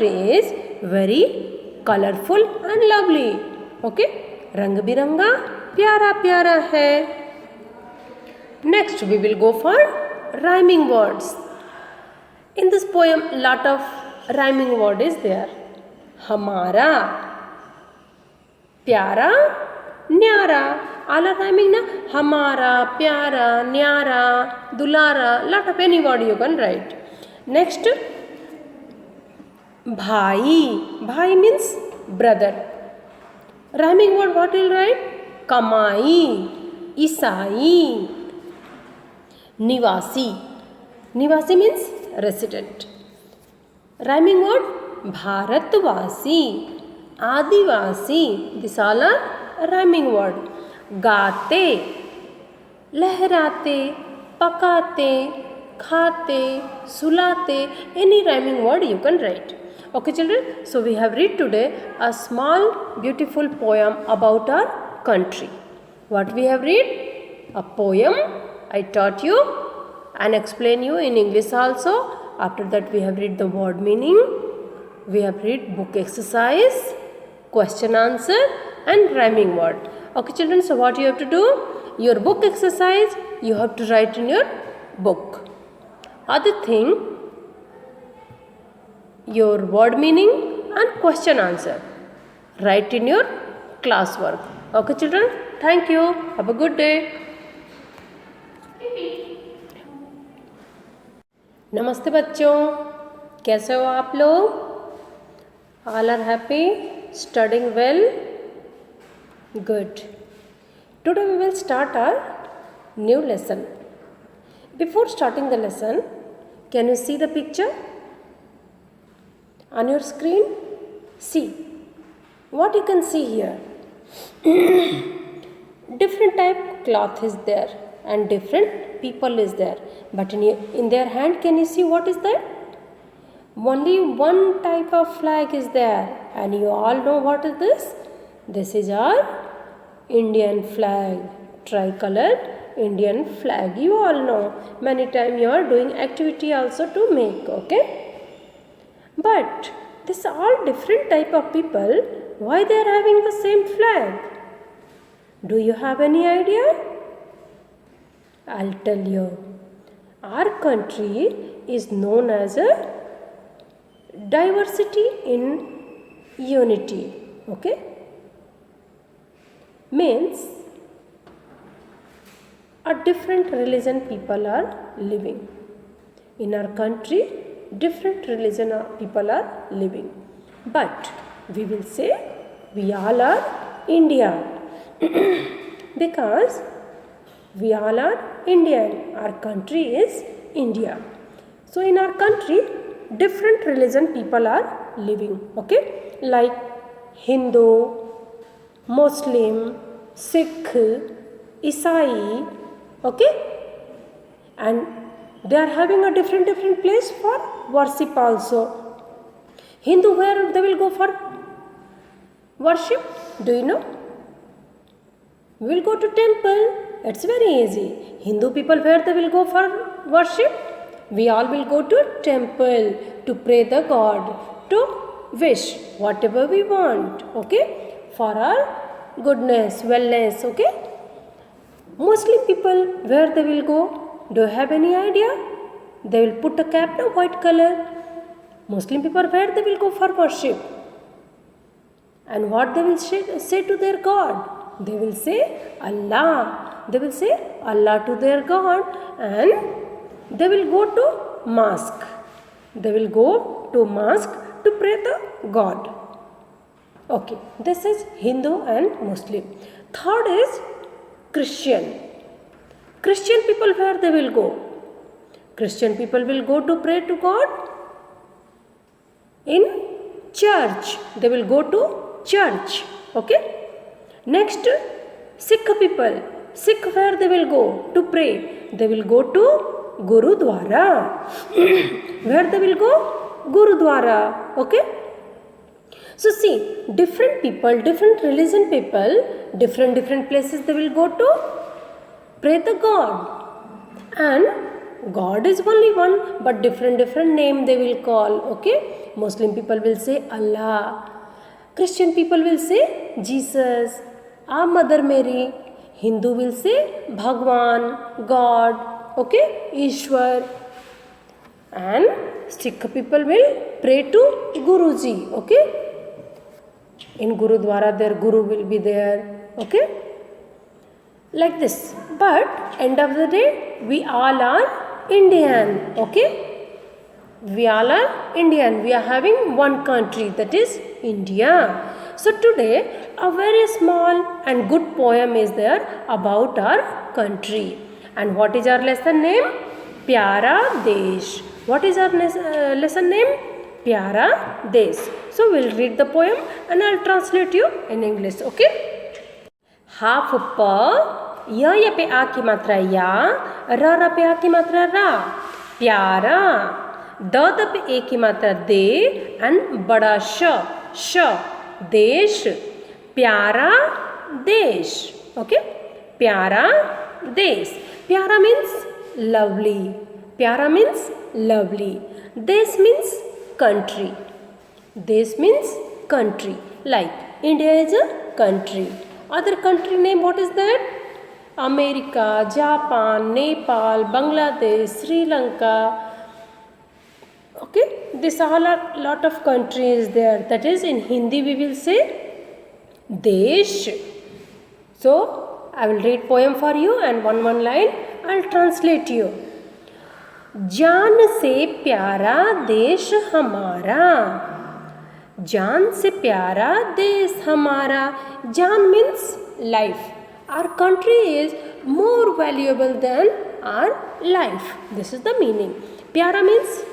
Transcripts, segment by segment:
country is very colorful and lovely. Okay, रंग बिरंगा प्यारा प्यारा है. Next we will go for rhyming words. In this poem lot of rhyming word is there. हमारा, प्यारा, न्यारा, all are rhyming na. हमारा, प्यारा, न्यारा, दुलारा, lot of any word you can write. Next, भाई, भाई means brother. Rhyming word what will write? कमाई, ईसाई, निवासी, निवासी means resident. Rhyming word भारतवासी, आदिवासी, these all are rhyming word. गाते, लहराते, पकाते, खाते, सुलाते, any rhyming word you can write. Okay children, so we have read today a small beautiful poem about our country. What we have read? A poem I taught you and explain you in English also. After that we have read the word meaning, we have read book exercise, question answer and rhyming word. Okay children, so what you have to do? Your book exercise you have to write in your book. Other thing, your word meaning and question answer write in your classwork. Okay children, thank you. Have a good day. नमस्ते बच्चों, कैसे हो आप लोग? All are happy, studying well? Good. Today we will start our new lesson. Before starting the lesson, can you see the picture on your screen? See what you can see here. Different type cloth is there and different people is there, but in their hand can you see what is that? Only one type of flag is there, and you all know what is this? This is our Indian flag, tricolored Indian flag. You all know, many times you are doing activity also to make. Okay, but this all different type of people, why they are having the same flag? Do you have any idea? I'll tell you. Our country is known as a diversity in unity. Okay, means a different religion people are living in our country. Different religion people are living, but we will say we all are India because we all are Indian. Our country is India. So in our country, different religion people are living. Okay, like Hindu, Muslim, Sikh, Isai. Okay, and they are having a different place for worship also. Hindu, where they will go for worship? Do you know? We will go to temple. It's very easy. Hindu people, where they will go for worship? We all will go to temple to pray the God, to wish whatever we want. Okay, for our goodness, wellness. Okay. Muslim people, where they will go? Do you have any idea? They will put a cap, no, white color. Muslim people, where they will go for worship? And what they will say to their God? They will say Allah. They will say Allah to their God, and they will go to mosque. They will go to mosque to pray the God. Okay, this is Hindu and Muslim. Third is Christian. Christian people, where they will go? Christian people will go to pray to God in church. They will go to church. Okay. Next, Sikh people. Sikh, where they will go to pray? They will go to Gurudwara. Where they will go? Gurudwara. Okay. So see, different people, different religion people, different places they will go to pray the God. And God is only one, but different name they will call. Okay, Muslim people will say Allah, Christian people will say Jesus, our Mother Mary. Hindu will say Bhagwan, God. Okay, Ishwar. And Sikh people will pray to Guruji. Okay, in Gurudwara their Guru will be there. Okay, like this. But end of the day, we all are Indian. Okay, we all are Indian. We are having one country, that is India. So today a very small and good poem is there about our country. And what is our lesson name? Pyara Desh. What is our lesson name? Pyara Desh. So we'll read the poem and I'll translate you in English. Okay, half pa, ya pe a की मात्रा या, ra पे आ की मात्रा रा, प्यारा, the pay ए की मात्रा दे एंड बड़ा श, देश, प्यारा देश. ओके, प्यारा देश. प्यारा मीन्स लवली. प्यारा मीन्स लवली. देश means country. Desh means country. Like India is a country. Other country name, what is that? America, Japan, Nepal, Bangladesh, Sri Lanka. Okay, this all are lot of countries there. That is, in Hindi we will say Desh. So I will read poem for you and one line I'll translate you. जान से प्यारा देश हमारा. जान से प्यारा देश हमारा. जान means life. Our country is more valuable than our life. This is the meaning. प्यारा means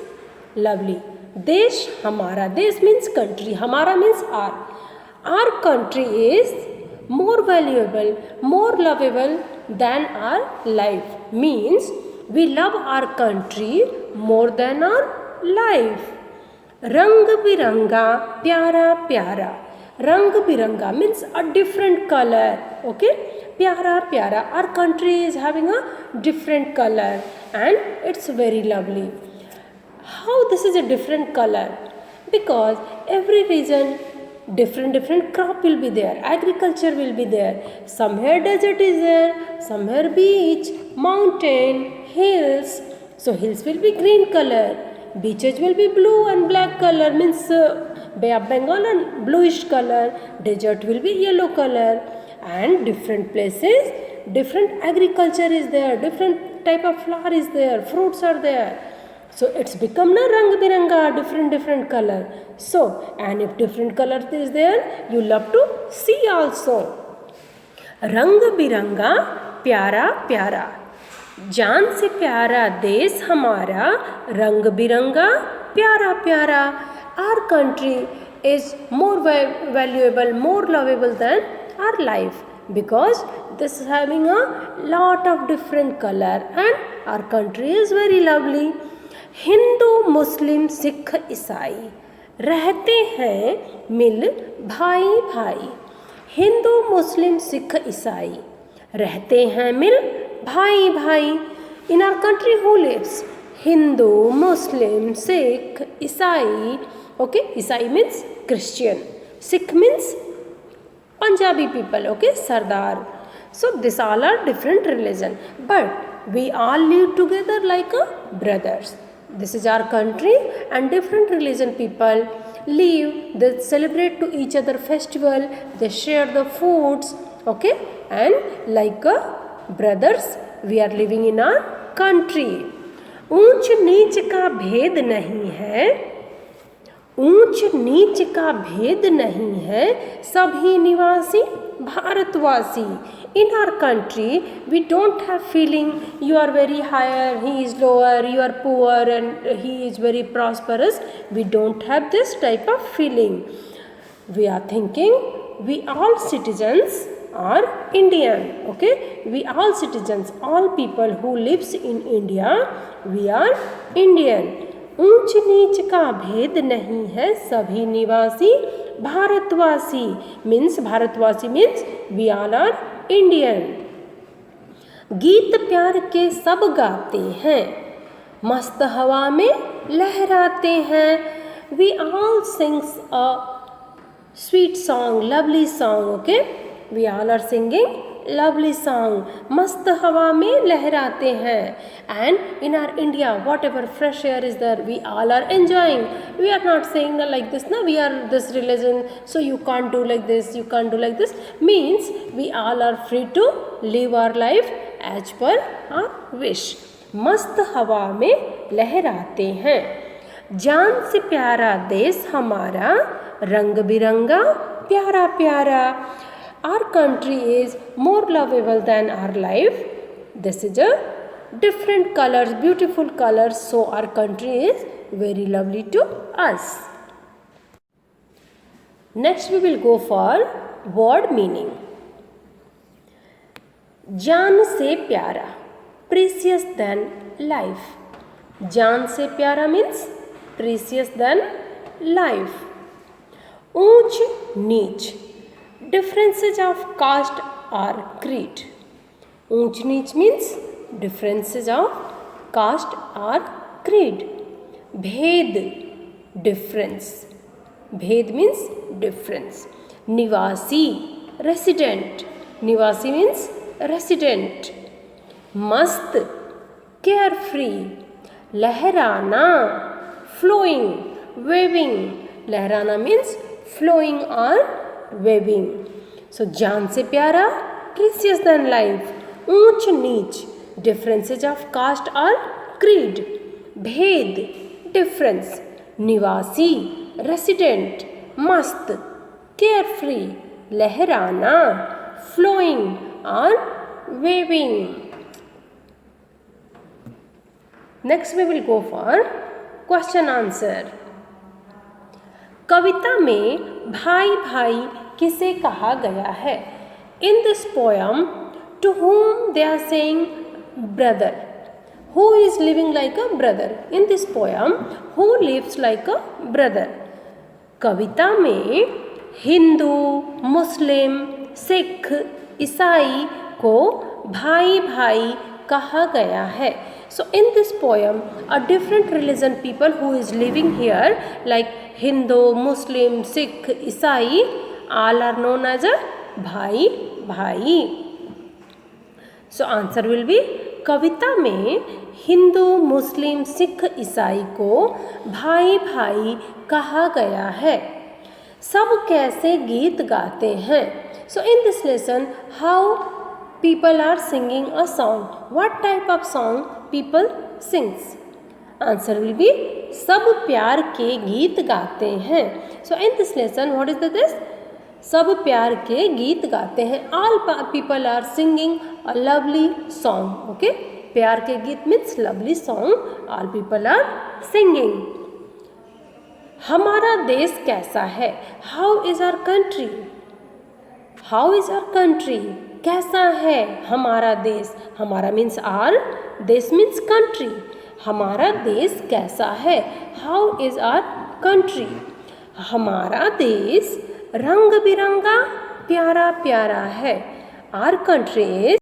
lovely. देश हमारा. देश means country. हमारा means our. Our country is more valuable, more lovable than our life. Means we love our country more than our life. रंग बिरंगा प्यारा प्यारा. रंग बिरंगा means a different color. Okay, प्यारा प्यारा. Our country is having a different color and it's very lovely. How this is a different color? Because every region different crop will be there, agriculture will be there. Somewhere desert is there, somewhere beach, mountain, hills. So hills will be green color, beaches will be blue and black color, means Bay of Bengal and bluish color. Desert will be yellow color. And different places, different agriculture is there, different type of flower is there, fruits are there. So it's become na rang biranga, different color. So, and if different color is there, you love to see also. रंग बिरंगा प्यारा प्यारा. जान से प्यारा देश हमारा. रंग बिरंगा प्यारा प्यारा. Our country is more valuable, more lovable than our life, because this is having a lot of different color and our country is very lovely. Hindu मुस्लिम सिख ईसाई रहते हैं मिल भाई भाई. हिंदू मुस्लिम सिख ईसाई रहते हैं मिल भाई भाई. In our country who lives? Hindu, Muslim, Sikh, Isai. Okay, Isai means Christian. Sikh means Punjabi people. Okay, Sardar. So this all are different religion, but we all live together like a brothers. This is our country and different religion people live. They celebrate to each other festival. They share the foods. Okay, and like a brothers we are living in our country. ऊंच नीच का भेद नहीं है. ऊंच नीच का भेद नहीं है. सभी निवासी भारतवासी. In our country we don't have feeling you are very higher, he is lower, you are poor and he is very prosperous. We don't have this type of feeling. We are thinking we all citizens are Indian. Okay, we all citizens, all people who lives in India, we are Indian. ऊंच नीच का भेद नहीं है. सभी निवासी भारतवासी. Means भारतवासी means we all are Indian. गीत प्यार के सब गाते हैं. मस्त हवा में लहराते हैं. We all sings a sweet song, lovely song. Okay, we all are singing lovely song. मस्त हवा में लहराते हैं. And in our India, whatever fresh air is there, we all are enjoying. We are not saying like this, no, we are this religion, so you can't do like this, you can't do like this. Means we all are free to live our life as per our wish. मस्त हवा में लहराते हैं. जान से प्यारा देश हमारा, रंग बिरंगा प्यारा प्यारा. Our country is more lovable than our life. This is a different colors, beautiful colors, so our country is very lovely to us. Next we will go for word meaning. जान से प्यारा, precious than life. जान से प्यारा means precious than life. ऊंच नीच, differences of caste or creed. ऊंच नीच means differences of caste or creed. भेद, difference. भेद means difference. निवासी, resident. निवासी means resident. मस्त, carefree. लहराना, flowing, waving. लहराना means flowing or waving. So जान से प्यारा, precious than life. ऊंच नीच, differences of caste or creed. भेद, difference. निवासी, resident. मस्त, carefree. लहराना, flowing or waving. Next we will go for question answer. कविता में भाई भाई किसे कहा गया है? In this poem, to whom they are saying brother. Who is living like a brother? In this poem, who lives like a brother? कविता में हिंदू, मुस्लिम, सिख, ईसाई को भाई भाई कहा गया है. So in this poem, a different religion people who is living here like Hindu, Muslim, Sikh, Isai, all are known as a bhai bhai. So answer will be कविता में हिंदू, मुस्लिम, सिख, ईसाई को भाई भाई कहा गया है. सब कैसे गीत गाते हैं? So in this lesson, how people are singing a song. What type of song people sings? Answer will be सब प्यार के गीत गाते हैं. So in this lesson, what is this? सब प्यार के गीत गाते हैं. All people are singing a lovely song. Okay? प्यार के गीत means lovely song. All people are singing. हमारा देश कैसा है? How is our country? How is our country? कैसा है हमारा देश? हमारा means our, देश means country. हमारा देश कैसा है? How is our country? हमारा देश रंग बिरंगा प्यारा प्यारा है. Our country is